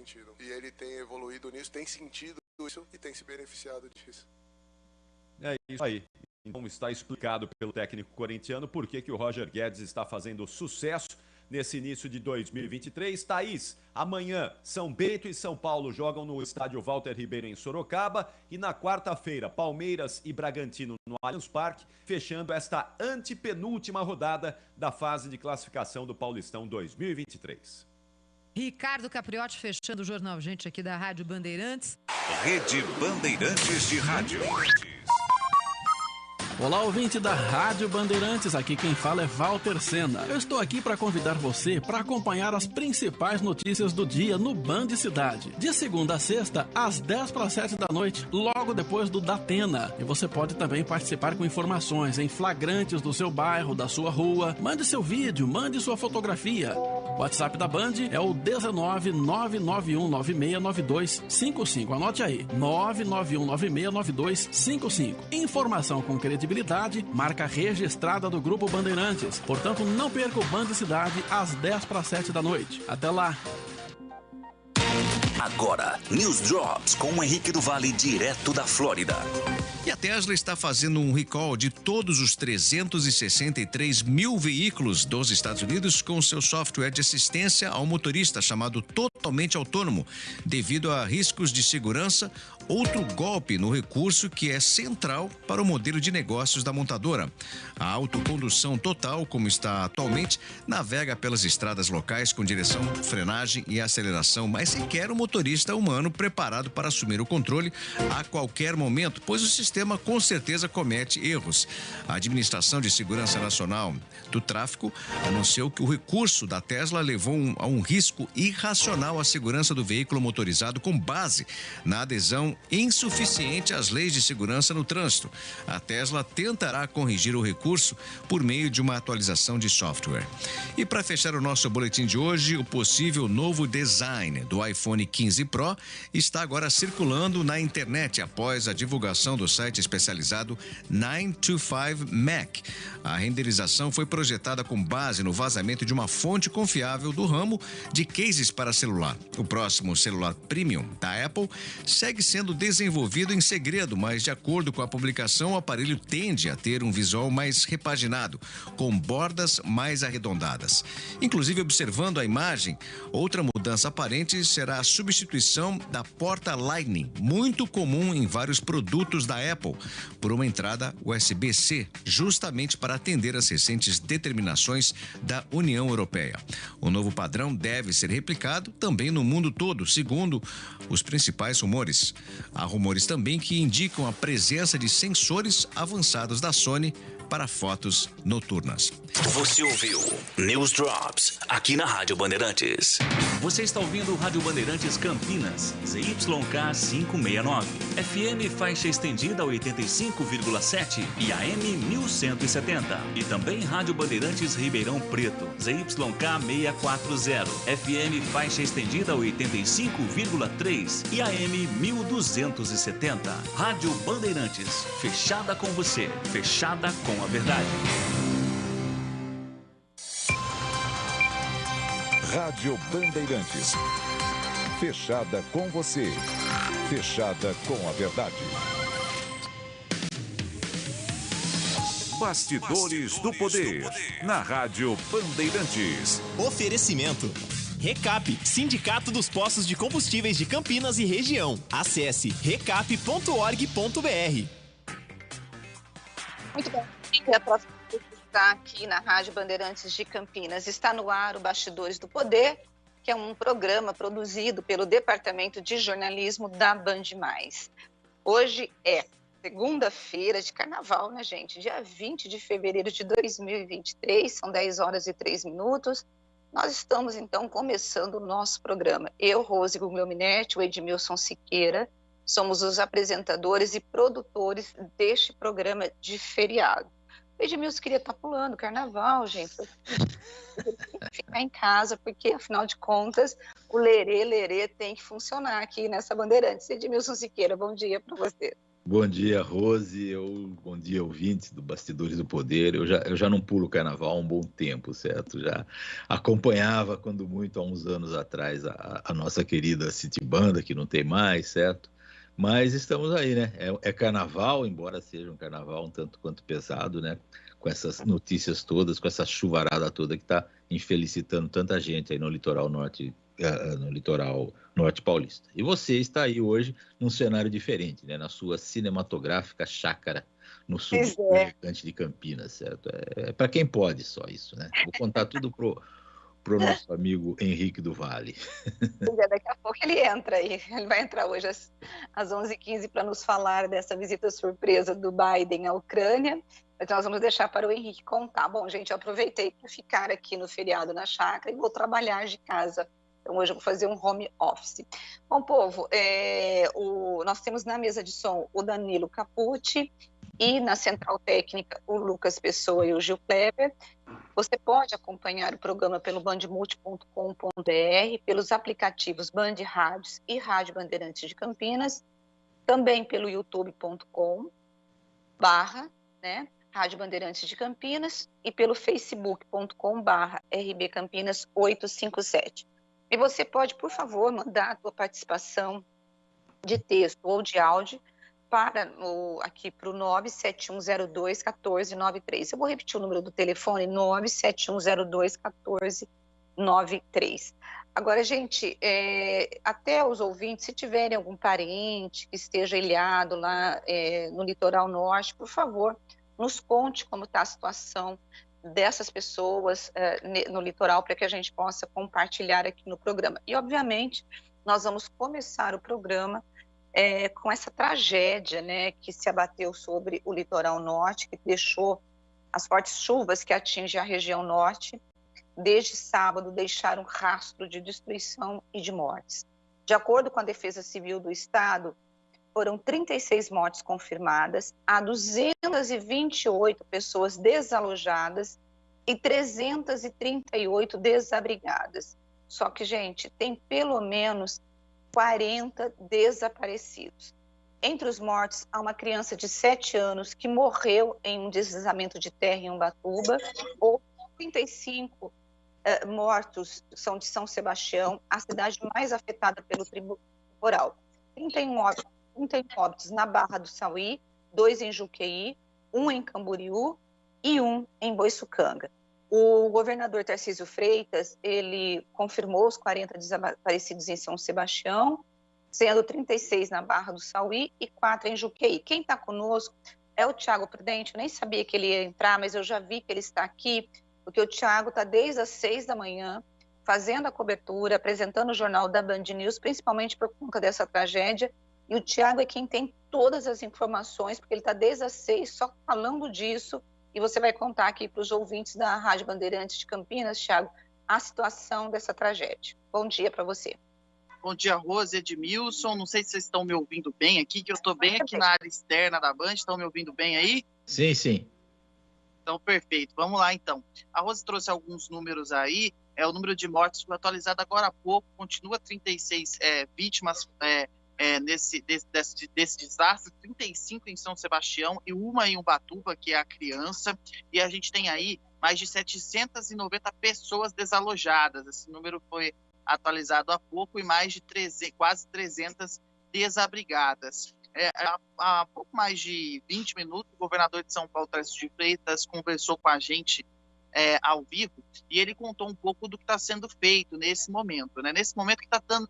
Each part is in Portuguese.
sentido. E ele tem evoluído nisso, tem sentido isso e tem se beneficiado disso. É isso aí. Então está explicado pelo técnico corintiano por que o Roger Guedes está fazendo sucesso nesse início de 2023. Thaís, amanhã São Bento e São Paulo jogam no estádio Walter Ribeiro em Sorocaba e na quarta-feira Palmeiras e Bragantino no Allianz Parque, fechando esta antepenúltima rodada da fase de classificação do Paulistão 2023. Ricardo Capriotti fechando o Jornal Gente aqui da Rádio Bandeirantes. Rede Bandeirantes de Rádio. Olá, ouvinte da Rádio Bandeirantes, aqui quem fala é Walter Sena. Eu estou aqui para convidar você para acompanhar as principais notícias do dia no Band Cidade. De segunda a sexta, às 6:50 da noite, logo depois do Datena. E você pode também participar com informações em flagrantes do seu bairro, da sua rua. Mande seu vídeo, mande sua fotografia. O WhatsApp da Band é o 19991969255. Anote aí, 991969255. Informação com credibilidade, marca registrada do Grupo Bandeirantes. Portanto, não perca o Band Cidade às 6:50 da noite. Até lá! Agora, News Drops com o Henrique do Vale, direto da Flórida. E a Tesla está fazendo um recall de todos os 363 mil veículos dos Estados Unidos com seu software de assistência ao motorista chamado Totalmente Autônomo, devido a riscos de segurança, outro golpe no recurso que é central para o modelo de negócios da montadora. A autocondução total, como está atualmente, navega pelas estradas locais com direção, frenagem e aceleração, mas requer um motorista humano preparado para assumir o controle a qualquer momento, pois o sistema com certeza comete erros. A Administração de Segurança Nacional do Tráfego anunciou que o recurso da Tesla levou a um risco irracional à segurança do veículo motorizado com base na adesão insuficiente às leis de segurança no trânsito. A Tesla tentará corrigir o recurso por meio de uma atualização de software. E para fechar o nosso boletim de hoje, o possível novo design do iPhone 15 Pro está agora circulando na internet após a divulgação do site especializado 9to5Mac. A renderização foi projetada com base no vazamento de uma fonte confiável do ramo de cases para celular. O próximo celular premium da Apple segue sendo desenvolvido em segredo, mas de acordo com a publicação, o aparelho tende a ter um visual mais repaginado, com bordas mais arredondadas. Inclusive, observando a imagem, outra mudança aparente será a substituição da porta Lightning, muito comum em vários produtos da Apple, por uma entrada USB-C, justamente para atender às recentes determinações da União Europeia. O novo padrão deve ser replicado também no mundo todo, segundo os principais rumores. Há rumores também que indicam a presença de sensores avançados da Sony para fotos noturnas. Você ouviu News Drops aqui na Rádio Bandeirantes. Você está ouvindo o Rádio Bandeirantes Campinas, ZYK 569, FM faixa estendida 85,7 e AM 1170. E também Rádio Bandeirantes Ribeirão Preto, ZYK 640, FM faixa estendida 85,3 e AM 1270. Rádio Bandeirantes, fechada com você, fechada com a verdade. Rádio Bandeirantes. Fechada com você. Fechada com a verdade. Bastidores do Poder. Na Rádio Bandeirantes. Oferecimento. Recap, Sindicato dos Postos de Combustíveis de Campinas e Região. Acesse recap.org.br. Muito bom. A próxima está aqui na Rádio Bandeirantes de Campinas. Está no ar o Bastidores do Poder, que é um programa produzido pelo Departamento de Jornalismo da Band+. Hoje é segunda-feira de carnaval, né, gente? Dia 20 de fevereiro de 2023, são 10 horas e 3 minutos. Nós estamos, então, começando o nosso programa. Eu, Rose Guglielminetti, o Edmilson Siqueira, somos os apresentadores e produtores deste programa de feriado. O Edmilson queria estar pulando carnaval, gente. Ficar em casa, porque, afinal de contas, o lerê tem que funcionar aqui nessa Bandeirantes. Edmilson Siqueira, bom dia para você. Bom dia, Rose. Bom dia, ouvintes do Bastidores do Poder. Eu já não pulo carnaval há um bom tempo, certo? Já acompanhava, quando muito, há uns anos atrás, a nossa querida City Banda, que não tem mais, certo? Mas estamos aí, né? É carnaval, embora seja um carnaval um tanto quanto pesado, né? Com essas notícias todas, com essa chuvarada toda que está infelicitando tanta gente aí no litoral norte paulista. E você está aí hoje num cenário diferente, né? Na sua cinematográfica chácara no sul elegante de Campinas, certo? É para quem pode só isso, né? Vou contar tudo pro nosso amigo Henrique do Vale. Daqui a pouco ele entra aí. Ele vai entrar hoje às 11h15 para nos falar dessa visita surpresa do Biden à Ucrânia. Mas nós vamos deixar para o Henrique contar. Bom, gente, eu aproveitei para ficar aqui no feriado na chácara e vou trabalhar de casa. Então, hoje eu vou fazer um home office. Bom, povo, nós temos na mesa de som o Danilo Capucci e na central técnica o Lucas Pessoa e o Gil Kleber. Você pode acompanhar o programa pelo bandmulti.com.br, pelos aplicativos Band Rádios e Rádio Bandeirantes de Campinas, também pelo youtube.com/, né, Rádio Bandeirantes de Campinas, e pelo facebook.com/RB Campinas 857. E você pode, por favor, mandar a sua participação de texto ou de áudio aqui para o 97102-1493. Eu vou repetir o número do telefone, 97102-1493. Agora, gente, até os ouvintes, se tiverem algum parente que esteja ilhado lá no litoral norte, por favor, nos conte como está a situação dessas pessoas no litoral, para que a gente possa compartilhar aqui no programa. E, obviamente, nós vamos começar o programa com essa tragédia, né, que se abateu sobre o litoral norte, que deixou as fortes chuvas que atingem a região norte, desde sábado, deixaram um rastro de destruição e de mortes. De acordo com a Defesa Civil do Estado, foram 36 mortes confirmadas, há 228 pessoas desalojadas e 338 desabrigadas. Só que, gente, tem pelo menos 40 desaparecidos. Entre os mortos, há uma criança de 7 anos que morreu em um deslizamento de terra em Ubatuba, ou 35 mortos são de São Sebastião, a cidade mais afetada pelo temporal. 31 óbitos na Barra do Sauí, 2 em Juqueí, 1 em Camboriú e 1 em Boiçucanga. O governador Tarcísio Freitas, ele confirmou os 40 desaparecidos em São Sebastião, sendo 36 na Barra do Sauí e 4 em Juqueí. Quem está conosco é o Tiago Prudente. Eu nem sabia que ele ia entrar, mas eu já vi que ele está aqui, porque o Tiago está desde as 6 da manhã fazendo a cobertura, apresentando o jornal da Band News, principalmente por conta dessa tragédia. E o Tiago é quem tem todas as informações, porque ele está desde as 6 só falando disso. E você vai contar aqui para os ouvintes da Rádio Bandeirantes de Campinas, Tiago, a situação dessa tragédia. Bom dia para você. Bom dia, Rose, Edmilson. Não sei se vocês estão me ouvindo bem aqui, que eu estou bem aqui na área externa da Band. Estão me ouvindo bem aí? Sim, sim. Então, perfeito. Vamos lá, então. A Rose trouxe alguns números aí. O número de mortes foi atualizado agora há pouco. Continua 36 vítimas desse desastre, 35 em São Sebastião e 1 em Ubatuba, que é a criança, e a gente tem aí mais de 790 pessoas desalojadas. Esse número foi atualizado há pouco, e mais de quase 300 desabrigadas. Há pouco mais de 20 minutos, o governador de São Paulo, Tarcísio de Freitas, conversou com a gente ao vivo, e ele contou um pouco do que está sendo feito nesse momento, né? Nesse momento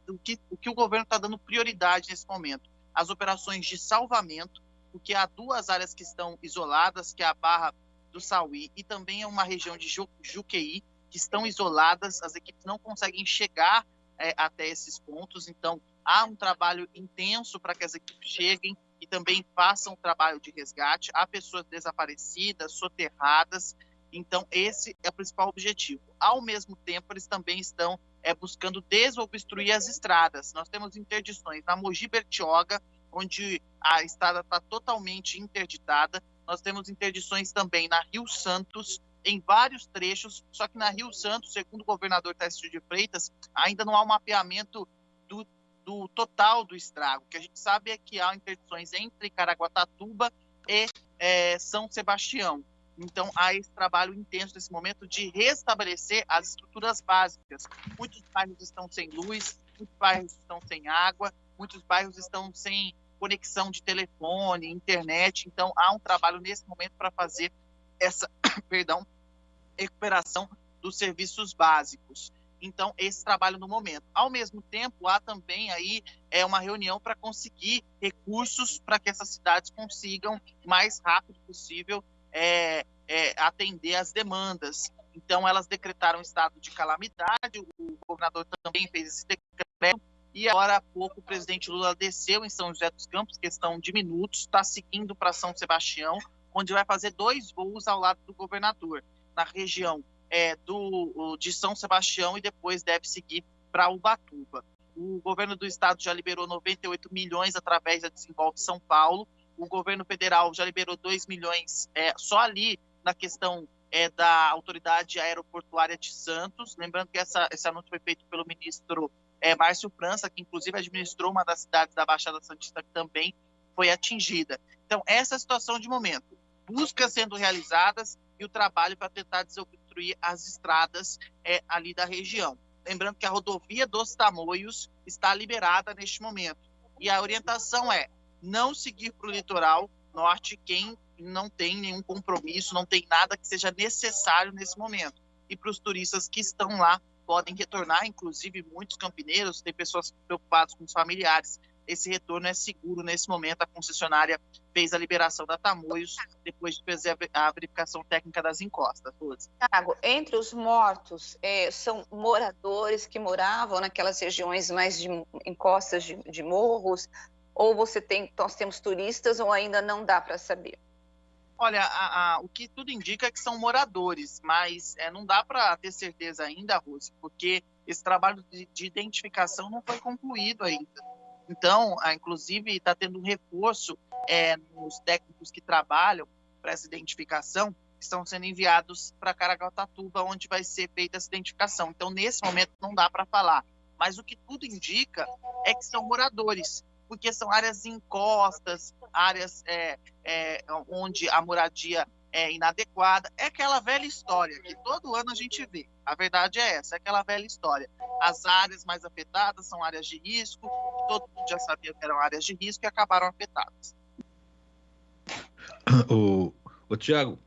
o que o governo está dando prioridade nesse momento, as operações de salvamento, porque há 2 áreas que estão isoladas, que é a Barra do Sauí e também é uma região de Juqueí, que estão isoladas, as equipes não conseguem chegar até esses pontos, então há um trabalho intenso para que as equipes cheguem e também façam o trabalho de resgate. Há pessoas desaparecidas, soterradas. Então, esse é o principal objetivo. Ao mesmo tempo, eles também estão buscando desobstruir as estradas. Nós temos interdições na Mogi Bertioga, onde a estrada está totalmente interditada. Nós temos interdições também na Rio Santos, em vários trechos, só que na Rio Santos, segundo o governador Tarcísio de Freitas, ainda não há um mapeamento do total do estrago. O que a gente sabe é que há interdições entre Caraguatatuba e São Sebastião. Então, há esse trabalho intenso nesse momento de restabelecer as estruturas básicas. Muitos bairros estão sem luz, muitos bairros estão sem água, muitos bairros estão sem conexão de telefone, internet. Então, há um trabalho nesse momento para fazer essa recuperação dos serviços básicos. Então, esse trabalho no momento. Ao mesmo tempo, há também aí uma reunião para conseguir recursos para que essas cidades consigam, o mais rápido possível, atender às demandas. Então, elas decretaram estado de calamidade, o governador também fez esse decreto, e agora há pouco o presidente Lula desceu em São José dos Campos, questão de minutos, está seguindo para São Sebastião, onde vai fazer 2 voos ao lado do governador, na região de São Sebastião, e depois deve seguir para Ubatuba. O governo do estado já liberou 98 milhões através da Desenvolve São Paulo. O governo federal já liberou 2 milhões só ali na questão da autoridade aeroportuária de Santos. Lembrando que esse anúncio foi feito pelo ministro Márcio França, que inclusive administrou uma das cidades da Baixada Santista que também foi atingida. Então, essa é a situação de momento. Buscas sendo realizadas e o trabalho para tentar desobstruir as estradas ali da região. Lembrando que a rodovia dos Tamoios está liberada neste momento. E a orientação é não seguir para o litoral norte quem não tem nenhum compromisso, não tem nada que seja necessário nesse momento. E para os turistas que estão lá, podem retornar, inclusive muitos campineiros, tem pessoas preocupadas com os familiares. Esse retorno é seguro nesse momento. A concessionária fez a liberação da Tamoios depois de fazer a verificação técnica das encostas. Tiago, entre os mortos, são moradores que moravam naquelas regiões mais de encostas de morros, ou nós temos turistas, ou ainda não dá para saber? Olha, o que tudo indica é que são moradores, mas não dá para ter certeza ainda, Rose, porque esse trabalho de identificação não foi concluído ainda. Então, inclusive, está tendo um reforço nos técnicos que trabalham para essa identificação, que estão sendo enviados para Caraguatatuba, onde vai ser feita essa identificação. Então, nesse momento, não dá para falar. Mas o que tudo indica é que são moradores, porque são áreas encostas, áreas onde a moradia é inadequada. É aquela velha história que todo ano a gente vê. A verdade é essa, é aquela velha história. As áreas mais afetadas são áreas de risco, todo mundo já sabia que eram áreas de risco e acabaram afetadas. Ô Tiago,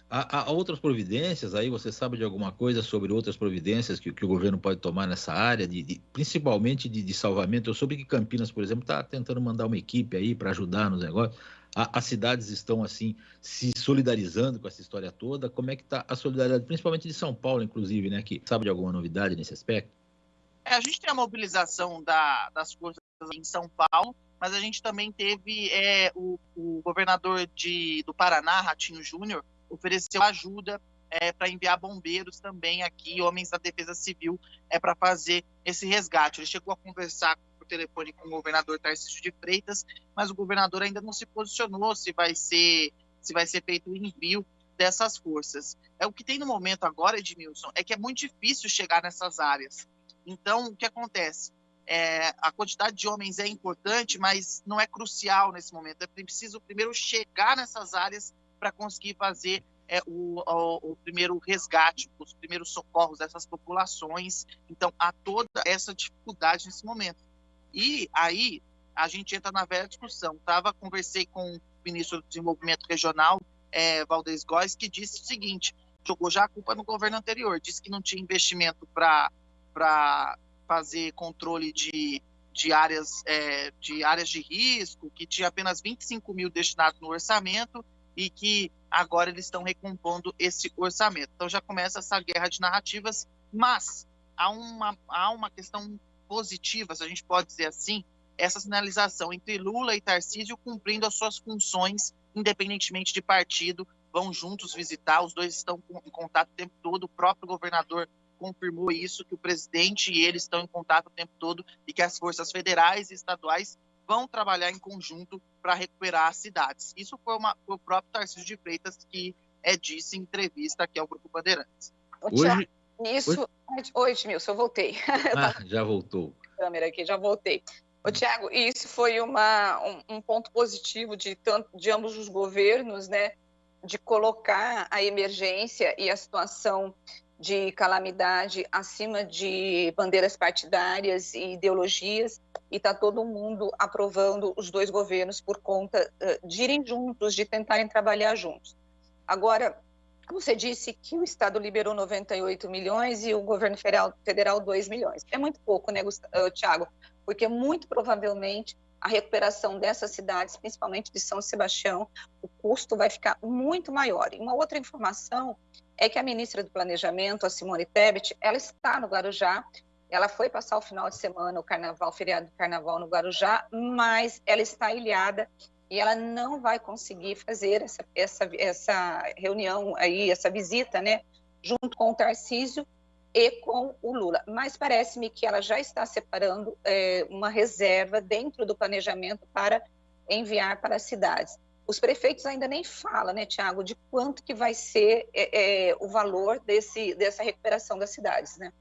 há outras providências aí? Você sabe de alguma coisa sobre outras providências que o governo pode tomar nessa área, principalmente de salvamento? Eu soube que Campinas, por exemplo, está tentando mandar uma equipe aí para ajudar nos negócios. As cidades estão, assim, se solidarizando com essa história toda. Como é que está a solidariedade, principalmente de São Paulo, inclusive, né? Que sabe de alguma novidade nesse aspecto? A gente tem a mobilização das forças em São Paulo, mas a gente também teve o governador do Paraná, Ratinho Júnior, ofereceu ajuda para enviar bombeiros também aqui, homens da Defesa Civil, para fazer esse resgate. Ele chegou a conversar por telefone com o governador Tarcísio de Freitas, mas o governador ainda não se posicionou se vai ser feito o envio dessas forças. O que tem no momento agora, Edmilson, é que é muito difícil chegar nessas áreas. Então, o que acontece? A quantidade de homens é importante, mas não é crucial nesse momento. É preciso primeiro chegar nessas áreas para conseguir fazer o primeiro resgate, os primeiros socorros dessas populações. Então, há toda essa dificuldade nesse momento. E aí, a gente entra na velha discussão. Conversei com o ministro do Desenvolvimento Regional, Valdez Góes, que disse o seguinte, jogou já a culpa no governo anterior, disse que não tinha investimento para fazer controle de áreas de risco, que tinha apenas 25 mil destinados no orçamento e que agora eles estão recompondo esse orçamento. Então já começa essa guerra de narrativas, mas há uma questão positiva, se a gente pode dizer assim, essa sinalização entre Lula e Tarcísio cumprindo as suas funções, independentemente de partido, vão juntos visitar, os dois estão em contato o tempo todo, o próprio governador confirmou isso, que o presidente e ele estão em contato o tempo todo e que as forças federais e estaduais vão trabalhar em conjunto para recuperar as cidades. Isso foi o próprio Tarcísio de Freitas que disse em entrevista aqui ao Grupo Bandeirantes. Oi, Edmilson, eu voltei. Já voltou. Câmera aqui, já voltei. Ô, Tiago, isso foi um ponto positivo de ambos os governos, né, de colocar a emergência e a situação de calamidade acima de bandeiras partidárias e ideologias, e está todo mundo aprovando os dois governos por conta de irem juntos, de tentarem trabalhar juntos. Agora, você disse que o Estado liberou 98 milhões e o governo federal 2 milhões. É muito pouco, né, Tiago? Porque muito provavelmente a recuperação dessas cidades, principalmente de São Sebastião, o custo vai ficar muito maior. E uma outra informação é que a ministra do Planejamento, a Simone Tebet, ela está no Guarujá, ela foi passar o final de semana, o feriado do Carnaval no Guarujá, mas ela está ilhada e ela não vai conseguir fazer essa reunião aí, essa visita, né, junto com o Tarcísio e com o Lula. Mas parece-me que ela já está separando uma reserva dentro do planejamento para enviar para as cidades. Os prefeitos ainda nem falam, né, Tiago, de quanto que vai ser o valor dessa recuperação das cidades, né?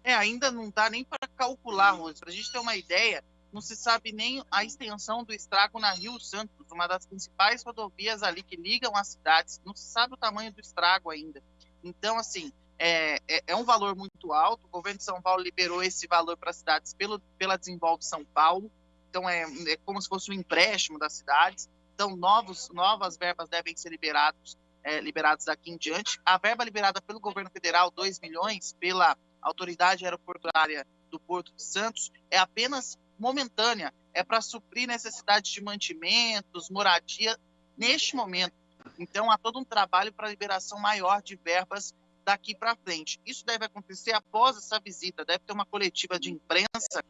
Ainda não dá nem para calcular, Rose. Para a gente ter uma ideia, não se sabe nem a extensão do estrago na Rio Santos, uma das principais rodovias ali que ligam as cidades. Não se sabe o tamanho do estrago ainda. Então, assim, é um valor muito alto. O governo de São Paulo liberou esse valor para as cidades pela Desenvolve São Paulo. Então, é como se fosse um empréstimo das cidades. Então, novas verbas devem ser liberadas daqui em diante. A verba liberada pelo governo federal, 2 milhões, pela Autoridade Aeroportuária do Porto de Santos, é apenas momentânea. É para suprir necessidades de mantimentos, moradia, neste momento. Então, há todo um trabalho para liberação maior de verbas daqui para frente. Isso deve acontecer após essa visita. Deve ter uma coletiva de imprensa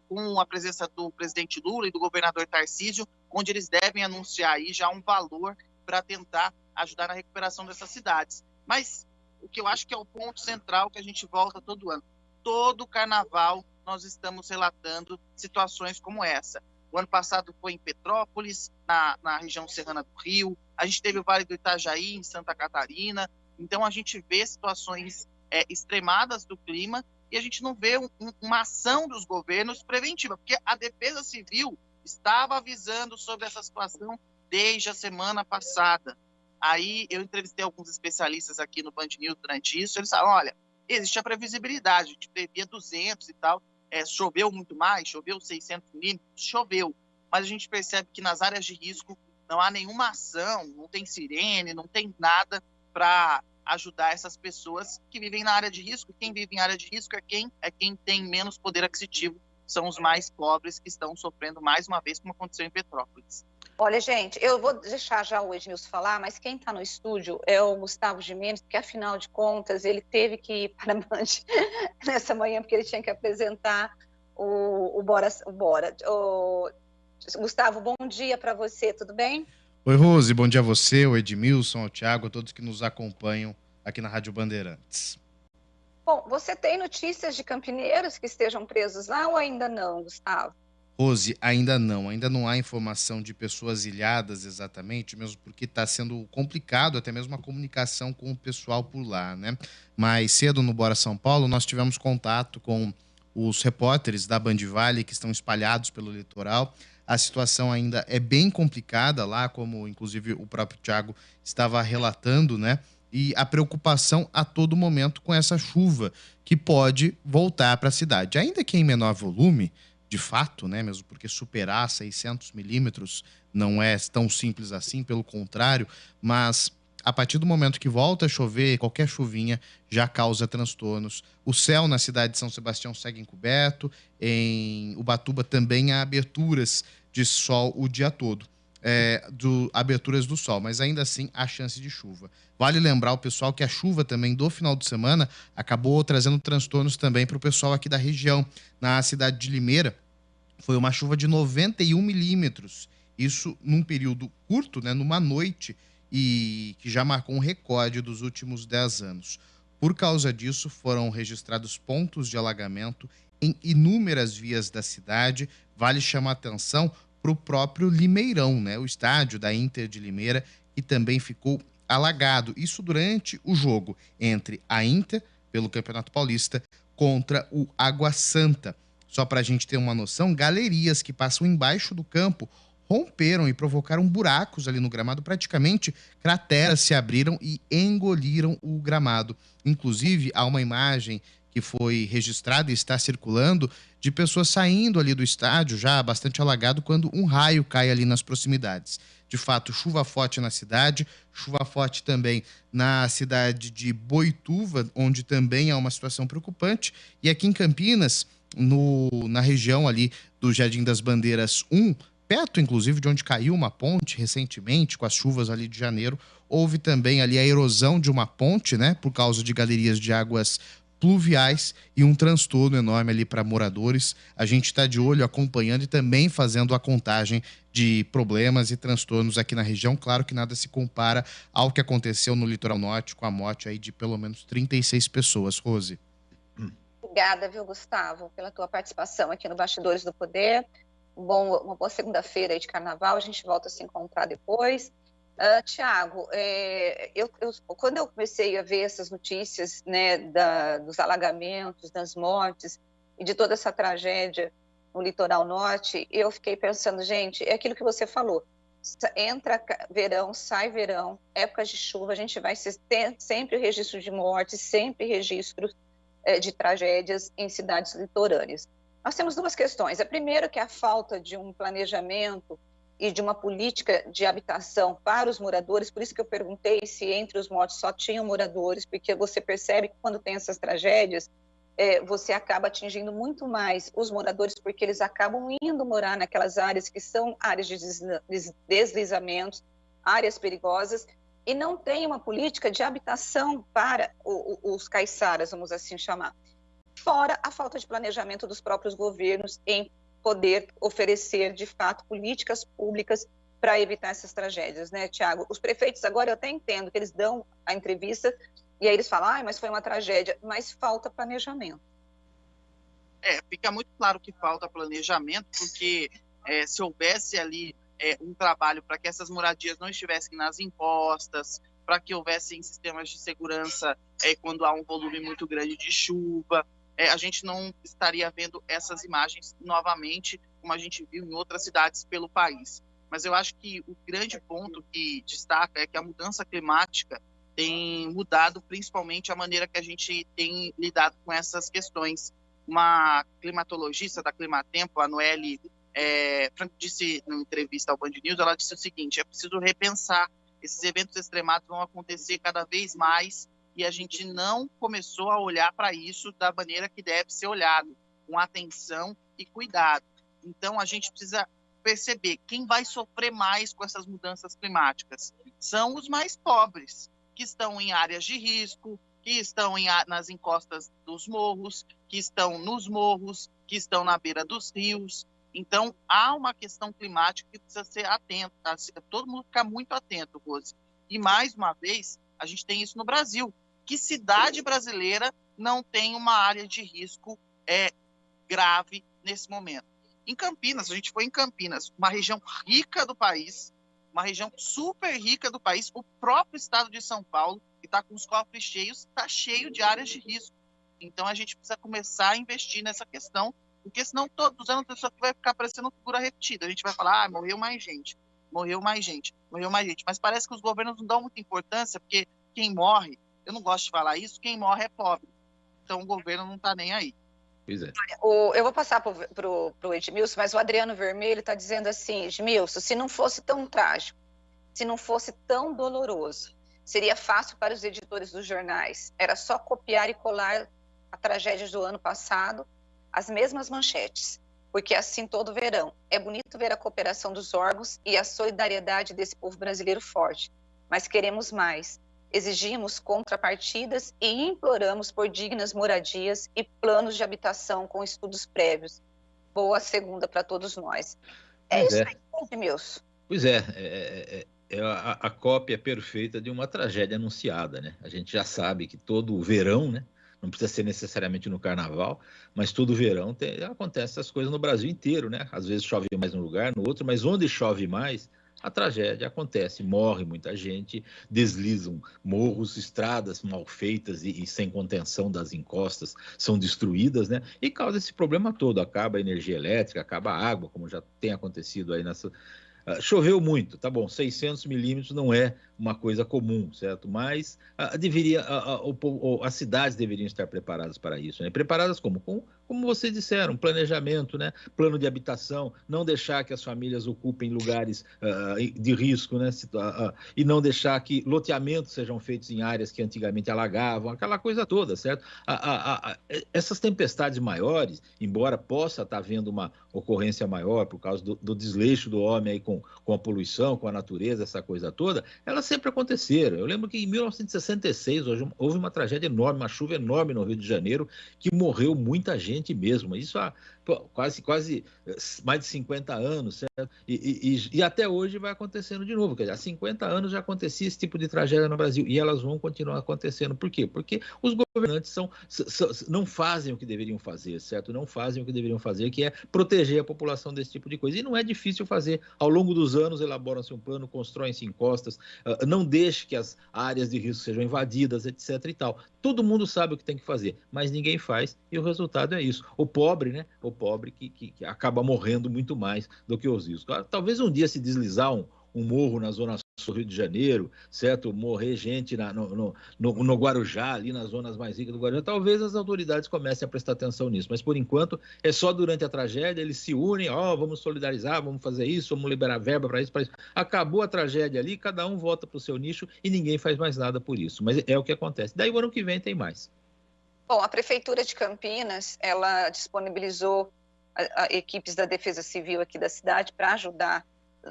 com a presença do presidente Lula e do governador Tarcísio, onde eles devem anunciar aí já um valor para tentar ajudar na recuperação dessas cidades. Mas o que eu acho que é o ponto central que a gente volta todo ano. Todo carnaval nós estamos relatando situações como essa. O ano passado foi em Petrópolis, na região serrana do Rio. A gente teve o Vale do Itajaí, em Santa Catarina. Então, a gente vê situações extremadas do clima e a gente não vê uma ação dos governos preventiva, porque a Defesa Civil estava avisando sobre essa situação desde a semana passada. Aí, eu entrevistei alguns especialistas aqui no Band News durante isso, eles falaram, olha, existe a previsibilidade, a gente previa 200 e tal, choveu muito mais, choveu 600 milímetros, choveu, mas a gente percebe que nas áreas de risco não há nenhuma ação, não tem sirene, não tem nada para ajudar essas pessoas que vivem na área de risco. Quem vive em área de risco é quem tem menos poder aquisitivo, são os mais pobres que estão sofrendo mais uma vez, como aconteceu em Petrópolis. Olha, gente, eu vou deixar já o Edmilson falar, mas quem está no estúdio é o Gustavo Gimenez, porque afinal de contas ele teve que ir para a Band nessa manhã, porque ele tinha que apresentar o Bora. Gustavo, bom dia para você, tudo bem? Oi, Rose, bom dia a você, o Edmilson, ao Thiago, a todos que nos acompanham aqui na Rádio Bandeirantes. Bom, você tem notícias de campineiros que estejam presos lá ou ainda não, Gustavo? Rose, ainda não há informação de pessoas ilhadas exatamente, mesmo porque está sendo complicado até mesmo a comunicação com o pessoal por lá, né? Mais cedo no Bora São Paulo, nós tivemos contato com os repórteres da Band Vale que estão espalhados pelo litoral. A situação ainda é bem complicada lá, como inclusive o próprio Thiago estava relatando, né? E a preocupação a todo momento com essa chuva que pode voltar para a cidade. Ainda que em menor volume, de fato, né? Mesmo porque superar 600 milímetros não é tão simples assim, pelo contrário, mas a partir do momento que volta a chover, qualquer chuvinha já causa transtornos. O céu na cidade de São Sebastião segue encoberto, em Ubatuba também há aberturas de sol o dia todo, aberturas do sol, mas ainda assim há chance de chuva. Vale lembrar o pessoal que a chuva também do final de semana acabou trazendo transtornos também para o pessoal aqui da região. Na cidade de Limeira, foi uma chuva de 91 milímetros, isso num período curto, né, numa noite, e que já marcou um recorde dos últimos 10 anos. Por causa disso, foram registrados pontos de alagamento em inúmeras vias da cidade. Vale chamar atenção para o próprio Limeirão, né? O estádio da Inter de Limeira, que também ficou alagado. Isso durante o jogo entre a Inter, pelo Campeonato Paulista, contra o Água Santa. Só para a gente ter uma noção, galerias que passam embaixo do campo romperam e provocaram buracos ali no gramado, praticamente crateras se abriram e engoliram o gramado. Inclusive, há uma imagem que foi registrada e está circulando de pessoas saindo ali do estádio, já bastante alagado, quando um raio cai ali nas proximidades. De fato, chuva forte na cidade, chuva forte também na cidade de Boituva, onde também há uma situação preocupante. E aqui em Campinas, na região ali do Jardim das Bandeiras 1, perto, inclusive, de onde caiu uma ponte recentemente, com as chuvas ali de janeiro, houve também ali a erosão de uma ponte, né, por causa de galerias de águas pluviais e um transtorno enorme ali para moradores. A gente está de olho, acompanhando e também fazendo a contagem de problemas e transtornos aqui na região. Claro que nada se compara ao que aconteceu no litoral norte, com a morte aí de pelo menos 36 pessoas. Rose. Obrigada, viu, Gustavo, pela tua participação aqui no Bastidores do Poder. Uma boa segunda-feira aí de carnaval, a gente volta a se encontrar depois. Tiago, quando eu comecei a ver essas notícias, né, dos alagamentos, das mortes e de toda essa tragédia no litoral norte, eu fiquei pensando, gente, é aquilo que você falou, entra verão, sai verão, épocas de chuva, a gente vai ter sempre registro de mortes, sempre registros de tragédias em cidades litorâneas. Nós temos duas questões. A primeira, que é a falta de um planejamento e de uma política de habitação para os moradores, por isso que eu perguntei se entre os mortos só tinham moradores, porque você percebe que quando tem essas tragédias, você acaba atingindo muito mais os moradores, porque eles acabam indo morar naquelas áreas que são áreas de deslizamentos, áreas perigosas, e não tem uma política de habitação para os caiçaras, vamos assim chamar. Fora a falta de planejamento dos próprios governos em poder oferecer, de fato, políticas públicas para evitar essas tragédias, né, Tiago? Os prefeitos agora, eu até entendo que eles dão a entrevista e aí eles falam, mas foi uma tragédia, mas falta planejamento. Fica muito claro que falta planejamento, porque se houvesse ali um trabalho para que essas moradias não estivessem nas impostas, para que houvessem sistemas de segurança quando há um volume muito grande de chuva, a gente não estaria vendo essas imagens novamente, como a gente viu em outras cidades pelo país. Mas eu acho que o grande ponto que destaca é que a mudança climática tem mudado principalmente a maneira que a gente tem lidado com essas questões. Uma climatologista da Climatempo, a Noelle Franco, disse numa entrevista ao Band News, ela disse o seguinte: é preciso repensar, esses eventos extremados vão acontecer cada vez mais, e a gente não começou a olhar para isso da maneira que deve ser olhado, com atenção e cuidado. Então, a gente precisa perceber quem vai sofrer mais com essas mudanças climáticas. São os mais pobres, que estão em áreas de risco, que estão nas encostas dos morros, que estão nos morros, que estão na beira dos rios. Então, há uma questão climática que precisa ser atenta, todo mundo ficar muito atento, Rose. E, mais uma vez, a gente tem isso no Brasil. Que cidade brasileira não tem uma área de risco grave nesse momento? Em Campinas, a gente foi em Campinas, uma região rica do país, uma região super rica do país, o próprio estado de São Paulo, que está com os cofres cheios, está cheio de áreas de risco. Então, a gente precisa começar a investir nessa questão, porque senão todos os anos a pessoa vai ficar parecendo figura repetida. A gente vai falar, morreu mais gente, morreu mais gente, morreu mais gente. Mas parece que os governos não dão muita importância, porque quem morre, eu não gosto de falar isso, quem morre é pobre. Então o governo não está nem aí. Pois é. Eu vou passar para o Edmilson, mas o Adriano Vermelho está dizendo assim, Edmilson, se não fosse tão trágico, se não fosse tão doloroso, seria fácil para os editores dos jornais. Era só copiar e colar a tragédia do ano passado, as mesmas manchetes, porque assim todo verão. É bonito ver a cooperação dos órgãos e a solidariedade desse povo brasileiro forte, mas queremos mais. Exigimos contrapartidas e imploramos por dignas moradias e planos de habitação com estudos prévios. Boa segunda para todos nós. Isso aí, Edmilson. Pois é a cópia perfeita de uma tragédia anunciada, né? A gente já sabe que todo verão, né? Não precisa ser necessariamente no carnaval, mas todo verão acontece essas coisas no Brasil inteiro, né? Às vezes chove mais num lugar, no outro, mas onde chove mais, a tragédia acontece, morre muita gente, deslizam morros, estradas mal feitas e sem contenção das encostas são destruídas, né? E causa esse problema todo, acaba a energia elétrica, acaba a água, como já tem acontecido aí nessa... Choveu muito, tá bom, 600 milímetros não é uma coisa comum, certo? Mas as cidades deveriam estar preparadas para isso, né? Preparadas como vocês disseram, planejamento, né? Plano de habitação, não deixar que as famílias ocupem lugares de risco, né? E não deixar que loteamentos sejam feitos em áreas que antigamente alagavam, aquela coisa toda, certo? Essas tempestades maiores, embora possa estar havendo uma ocorrência maior por causa do desleixo do homem aí com a poluição, com a natureza, essa coisa toda, elas sempre aconteceram. Eu lembro que em 1966 houve uma tragédia enorme, uma chuva enorme no Rio de Janeiro, que morreu muita gente mesmo. Isso há quase mais de 50 anos, certo? E até hoje vai acontecendo de novo. Quer dizer, há 50 anos já acontecia esse tipo de tragédia no Brasil e elas vão continuar acontecendo. Por quê? Porque os governantes não fazem o que deveriam fazer, certo? Não fazem o que deveriam fazer, que é proteger a população desse tipo de coisa. E não é difícil fazer. Ao longo dos anos, elaboram-se um plano, constroem-se encostas, não deixe que as áreas de risco sejam invadidas, etc. e tal. Todo mundo sabe o que tem que fazer, mas ninguém faz e o resultado é isso. O pobre, né? O pobre que acaba morrendo muito mais do que os ricos. Talvez um dia se deslizar um morro na zona sul do Rio de Janeiro, certo? Morrer gente no Guarujá, ali nas zonas mais ricas do Guarujá, talvez as autoridades comecem a prestar atenção nisso, mas por enquanto é só durante a tragédia, eles se unem, vamos solidarizar, vamos fazer isso, vamos liberar verba para isso, Acabou a tragédia ali, cada um volta para o seu nicho e ninguém faz mais nada por isso, mas é o que acontece. Daí o ano que vem tem mais. Bom, a Prefeitura de Campinas, ela disponibilizou equipes da Defesa Civil aqui da cidade para ajudar,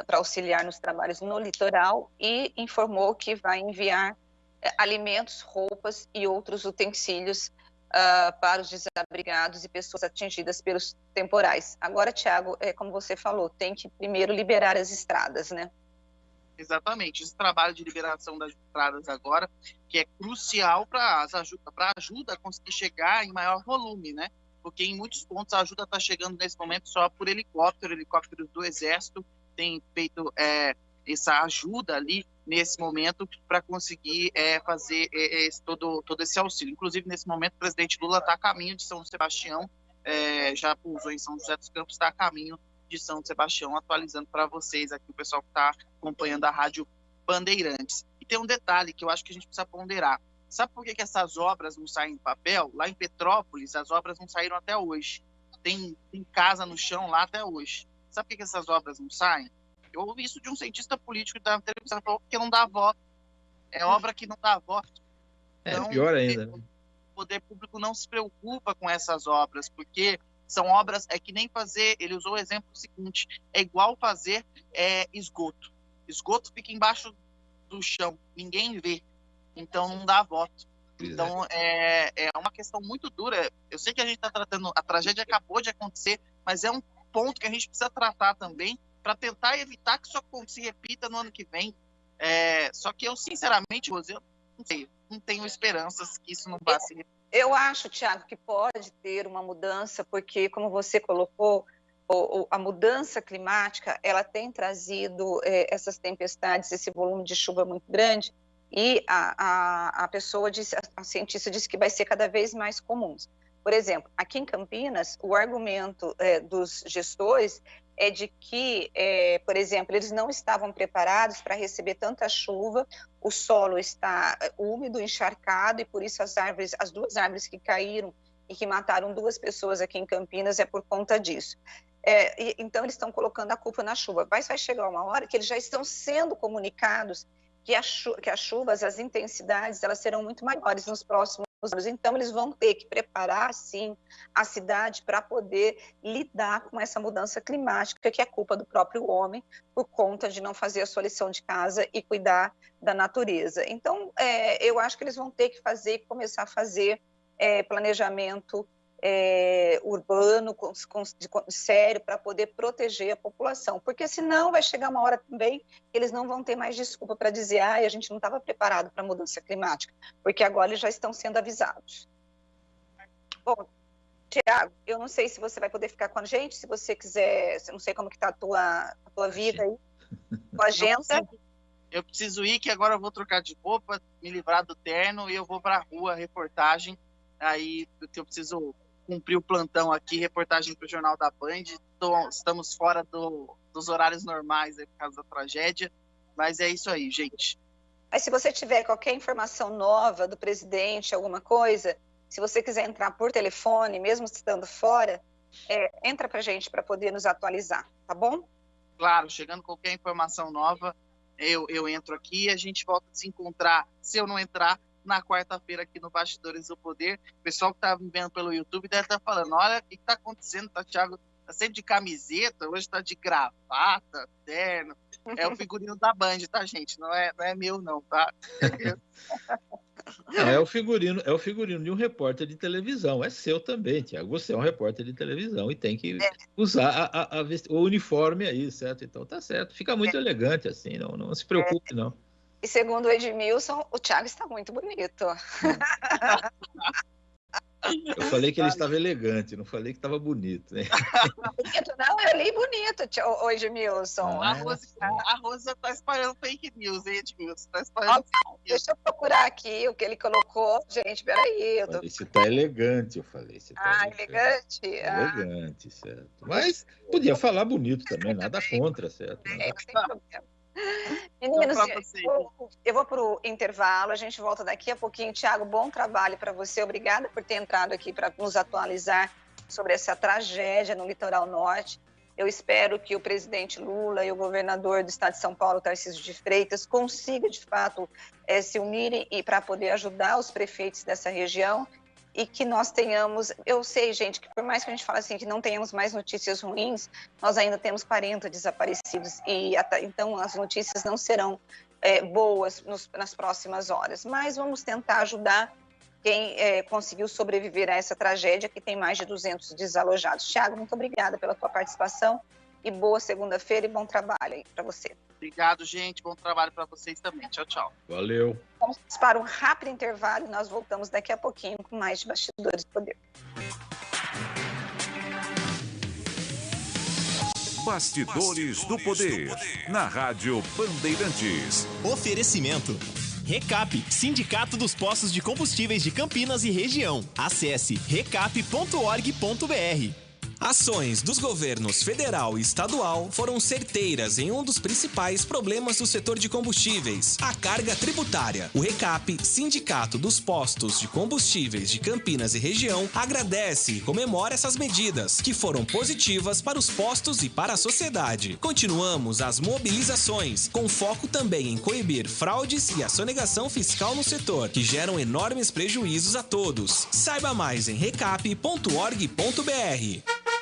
para auxiliar nos trabalhos no litoral e informou que vai enviar alimentos, roupas e outros utensílios para os desabrigados e pessoas atingidas pelos temporais. Agora, Tiago, como você falou, tem que primeiro liberar as estradas, né? Exatamente, esse trabalho de liberação das estradas agora, que é crucial para a ajuda a conseguir chegar em maior volume, né? Porque em muitos pontos a ajuda está chegando nesse momento só por helicópteros do Exército tem feito essa ajuda ali nesse momento para conseguir fazer todo esse auxílio. Inclusive, nesse momento, o presidente Lula está a caminho de São Sebastião, já pousou em São José dos Campos, está a caminho de São Sebastião, atualizando para vocês aqui, o pessoal que está acompanhando a Rádio Bandeirantes. E tem um detalhe que eu acho que a gente precisa ponderar. Sabe por que essas obras não saem em papel? Lá em Petrópolis, as obras não saíram até hoje. Tem casa no chão lá até hoje. Sabe por que essas obras não saem? Eu ouvi isso de um cientista político da televisão, ele falou que não dá voto. É obra que não dá voto. Então, pior ainda. O poder público não se preocupa com essas obras, porque são obras, que nem fazer, ele usou o exemplo seguinte, é igual fazer esgoto. Esgoto fica embaixo do chão, ninguém vê, então não dá voto. Então é uma questão muito dura. Eu sei que a gente está tratando, a tragédia acabou de acontecer, mas é um ponto que a gente precisa tratar também para tentar evitar que isso se repita no ano que vem. Só que eu, sinceramente, Rose, eu não sei, não tenho esperanças que isso não vá se repetir. Eu acho, Tiago, que pode ter uma mudança, porque, como você colocou, a mudança climática, ela tem trazido essas tempestades, esse volume de chuva muito grande, e a cientista disse que vai ser cada vez mais comum. Por exemplo, aqui em Campinas, o argumento dos gestores é de que, por exemplo, eles não estavam preparados para receber tanta chuva, o solo está úmido, encharcado, e por isso as duas árvores que caíram e que mataram 2 pessoas aqui em Campinas é por conta disso. Então, eles estão colocando a culpa na chuva. Mas vai chegar uma hora que eles já estão sendo comunicados que as chuvas, as intensidades, elas serão muito maiores nos próximos anos. Então, eles vão ter que preparar, sim, a cidade para poder lidar com essa mudança climática, que é culpa do próprio homem, por conta de não fazer a sua lição de casa e cuidar da natureza. Então, eu acho que eles vão ter que começar a fazer planejamento urbano, sério, para poder proteger a população, porque senão vai chegar uma hora também que eles não vão ter mais desculpa para dizer a gente não estava preparado para a mudança climática, porque agora eles já estão sendo avisados. Bom, Tiago, eu não sei se você vai poder ficar com a gente, se você quiser, eu não sei como que está a tua vida aí. Com a agenda. Eu preciso ir, que agora eu vou trocar de roupa, me livrar do terno e eu vou para a rua, reportagem. Aí eu preciso cumprir o plantão aqui, reportagem para o Jornal da Band. Estamos fora dos horários normais aí, por causa da tragédia, mas é isso aí, gente. Mas se você tiver qualquer informação nova do presidente, alguma coisa, se você quiser entrar por telefone, mesmo estando fora, entra para a gente para poder nos atualizar, tá bom? Claro, chegando qualquer informação nova, eu entro aqui e a gente volta a se encontrar, se eu não entrar, na quarta-feira aqui no Bastidores do Poder. O pessoal que está me vendo pelo YouTube deve estar falando, olha o que está acontecendo, tá, Thiago? Tá sempre de camiseta, hoje tá de gravata, terno. É o figurino da Band, tá, gente? Não é meu, não, tá? Não, é o figurino de um repórter de televisão. É seu também, Thiago. Você é um repórter de televisão e tem que usar o uniforme aí, certo? Então tá certo. Fica muito elegante assim, não se preocupe, não. E segundo o Edmilson, o Thiago está muito bonito. Eu falei que ele estava elegante, não falei que estava bonito, né? Bonito, não, eu li bonito, o Edmilson. A Rosa está espalhando fake news, hein, Edmilson? Tá espalhando fake news. Deixa eu procurar aqui o que ele colocou. Gente, peraí. Você está elegante, eu falei. Elegante? Elegante, certo. Mas podia falar bonito também, nada contra, certo? Não tem problema. Meninos, eu vou para o intervalo, a gente volta daqui a pouquinho. Thiago, bom trabalho para você, obrigada por ter entrado aqui para nos atualizar sobre essa tragédia no litoral norte. Eu espero que o presidente Lula e o governador do estado de São Paulo, Tarcísio de Freitas, consigam de fato se unirem e para poder ajudar os prefeitos dessa região. E que nós tenhamos, eu sei, gente, que por mais que a gente fale assim, que não tenhamos mais notícias ruins, nós ainda temos 40 desaparecidos, e então as notícias não serão boas nas próximas horas. Mas vamos tentar ajudar quem conseguiu sobreviver a essa tragédia, que tem mais de 200 desalojados. Thiago, muito obrigada pela tua participação, e boa segunda-feira e bom trabalho aí para você. Obrigado, gente. Bom trabalho para vocês também. Tchau, tchau. Valeu. Vamos para um rápido intervalo e nós voltamos daqui a pouquinho com mais de Bastidores do Poder. Bastidores do Poder, na Rádio Bandeirantes. Oferecimento. Recap, Sindicato dos Postos de Combustíveis de Campinas e Região. Acesse recap.org.br. Ações dos governos federal e estadual foram certeiras em um dos principais problemas do setor de combustíveis, a carga tributária. O Recap, Sindicato dos Postos de Combustíveis de Campinas e Região, agradece e comemora essas medidas, que foram positivas para os postos e para a sociedade. Continuamos as mobilizações, com foco também em coibir fraudes e a sonegação fiscal no setor, que geram enormes prejuízos a todos. Saiba mais em recap.org.br.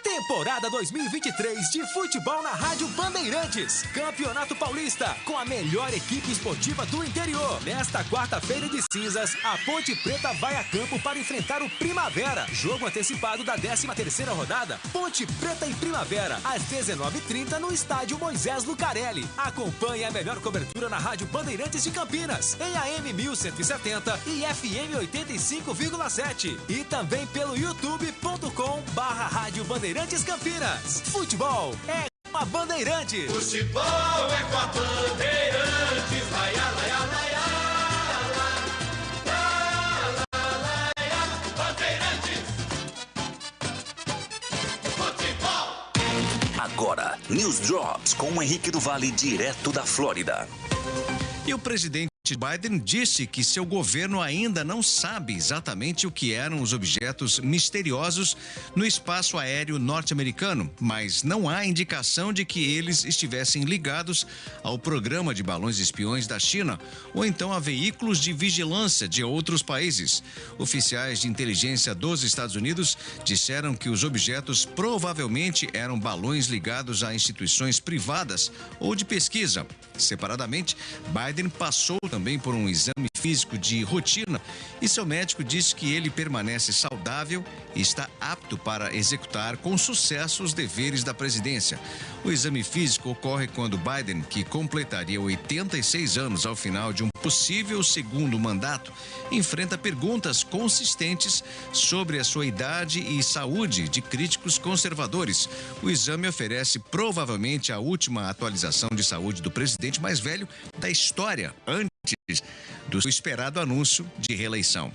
Temporada 2023 de futebol na Rádio Bandeirantes. Campeonato Paulista, com a melhor equipe esportiva do interior. Nesta quarta-feira de cinzas, a Ponte Preta vai a campo para enfrentar o Primavera. Jogo antecipado da 13ª rodada. Ponte Preta e Primavera, às 19h30 no estádio Moisés Lucarelli. Acompanhe a melhor cobertura na Rádio Bandeirantes de Campinas, em AM 1170 e FM 85,7. E também pelo youtube.com/Rádio Bandeirantes Campinas. Futebol é com a Bandeirantes. Futebol é com a Bandeirantes. Laia, laia, laia, laia, Bandeirantes. Futebol. Agora, News Drops com o Henrique do Vale, direto da Flórida. E o presidente Biden disse que seu governo ainda não sabe exatamente o que eram os objetos misteriosos no espaço aéreo norte-americano, mas não há indicação de que eles estivessem ligados ao programa de balões espiões da China ou então a veículos de vigilância de outros países. Oficiais de inteligência dos Estados Unidos disseram que os objetos provavelmente eram balões ligados a instituições privadas ou de pesquisa. Separadamente, Biden passou também também por um exame físico de rotina e seu médico disse que ele permanece saudável e está apto para executar com sucesso os deveres da presidência. O exame físico ocorre quando Biden, que completaria 86 anos ao final de um possível segundo mandato, enfrenta perguntas consistentes sobre a sua idade e saúde de críticos conservadores. O exame oferece provavelmente a última atualização de saúde do presidente mais velho da história, antes do esperado anúncio de reeleição.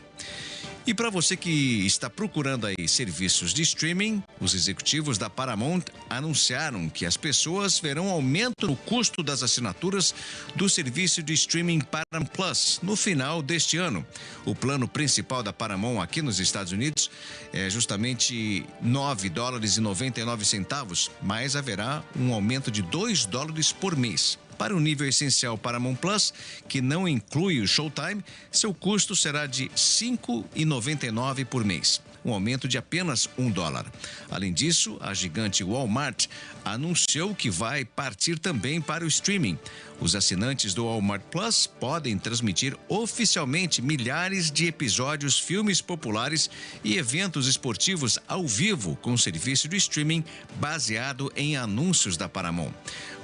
E para você que está procurando aí serviços de streaming, os executivos da Paramount anunciaram que as pessoas verão aumento no custo das assinaturas do serviço de streaming Paramount Plus no final deste ano. O plano principal da Paramount aqui nos Estados Unidos é justamente $9,99, mas haverá um aumento de $2 por mês. Para o nível essencial Paramount Plus, que não inclui o Showtime, seu custo será de R$ 5,99 por mês, um aumento de apenas $1. Além disso, a gigante Walmart anunciou que vai partir também para o streaming. Os assinantes do Walmart Plus podem transmitir oficialmente milhares de episódios, filmes populares e eventos esportivos ao vivo com serviço de streaming baseado em anúncios da Paramount.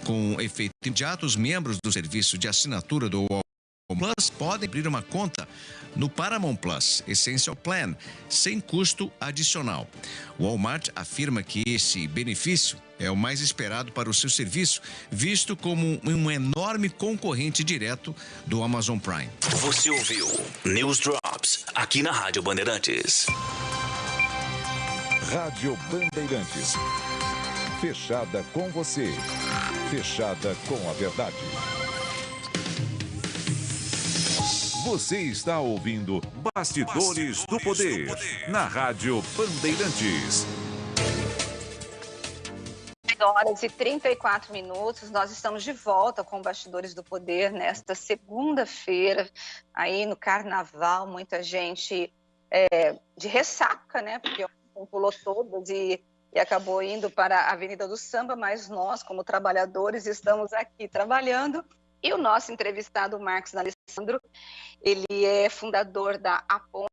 Com efeito imediato, os membros do serviço de assinatura do Walmart Plus podem abrir uma conta no Paramount Plus Essential Plan sem custo adicional. O Walmart afirma que esse benefício é o mais esperado para o seu serviço, visto como um enorme concorrente direto do Amazon Prime. Você ouviu News Drops aqui na Rádio Bandeirantes. Rádio Bandeirantes. Fechada com você. Fechada com a verdade. Você está ouvindo Bastidores do Poder na Rádio Bandeirantes. 8h34, nós estamos de volta com Bastidores do Poder nesta segunda-feira, aí no Carnaval, muita gente de ressaca, né, porque pulou todas e acabou indo para a Avenida do Samba, mas nós, como trabalhadores, estamos aqui trabalhando. E o nosso entrevistado, Marcos D'Alessandro, ele é fundador da Apon,